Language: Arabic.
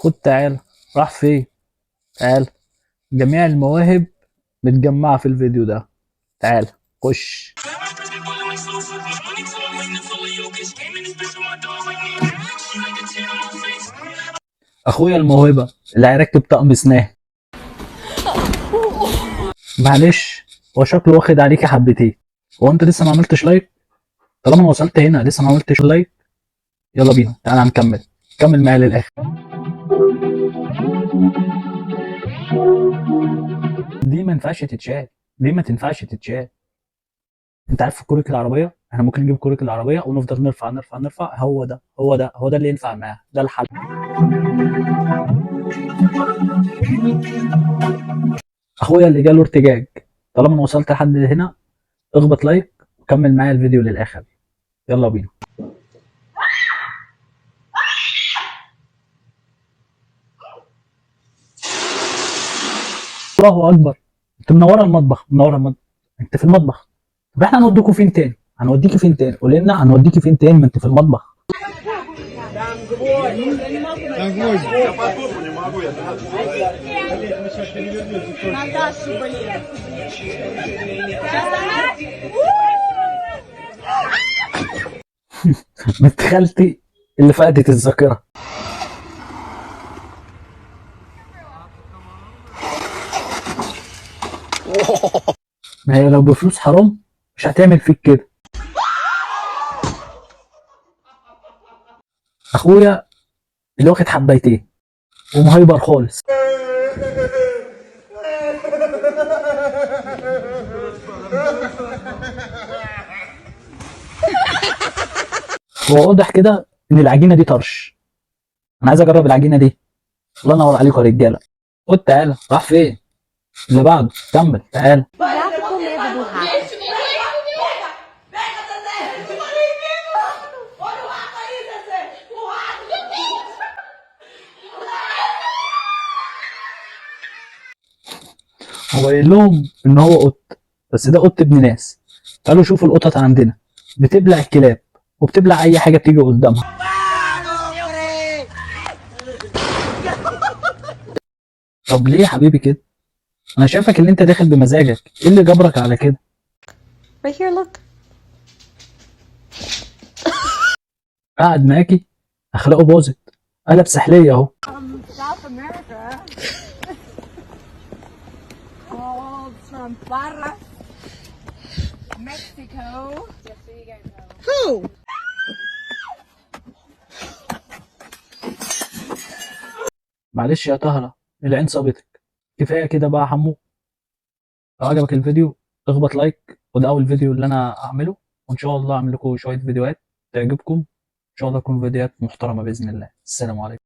خد تعال. راح فين؟ تعال. جميع المواهب متجمعة في الفيديو ده. تعال خش. اخويا الموهبة اللي هيركب طقم سناه. معلش، هو شكله واخد عليكي حبتين. هو انت لسه ما عملتش لايك؟ طالما انا وصلت هنا لسه ما عملتش لايك، يلا بينا تعالى هنكمل. كمل معايا للاخر. دي ما ينفعش تتشال. دي ما تنفعش تتشال. انت عارف الكوريك العربيه، احنا ممكن نجيب كوريك العربيه ونفضل نرفع نرفع نرفع. هو ده اللي ينفع معاه، ده الحل. اخويا اللي جاله ارتجاج، طالما انا وصلت لحد هنا اخبط لايك وكمل معايا الفيديو للاخر. يلا بينا. الله اكبر. انت منوره المطبخ، منوره المطبخ. انت في المطبخ. طب احنا هنوديكوا فين تاني؟ هنوديكي فين تاني؟ قول لنا هنوديكي فين تاني، ما انت في المطبخ. Я по духу не могу, я Наташу, блин. بنت خالتي اللي فقدت الذاكره. ما هي لو بفلوس حرام مش هتعمل فيك كده. اخويا اللي واخد حبايتين ومهيبر خالص. هو واضح كده ان العجينه دي طرش. انا عايز اجرب العجينه دي. الله ينور عليكم يا رجاله. خد تعالى. راح فين؟ اللي بعده. كمل تعالى. Já tô com medo do rato. هو قايل لهم ان هو قط، بس ده قط ابن ناس. تعالوا شوفوا القطط عندنا بتبلع الكلاب وبتبلع اي حاجه بتيجي قدامها. طب ليه يا حبيبي كده؟ انا شايفك ان انت داخل بمزاجك، ايه اللي جبرك على كده؟ Right here, look. قاعد معاكي اخلاقه باظت، قلب سحليه اهو. South America. Called from Barras, Mexico. Just so you guys know. Who? معلش يا طهرة، العين صابتك. كفايه كده بقى يا حمو. لو عجبك الفيديو اخبط لايك، وده اول فيديو اللي انا اعمله، وان شاء الله اعمل لكم شويه فيديوهات تعجبكم. ان شاء الله تكون فيديوهات محترمه باذن الله. السلام عليكم.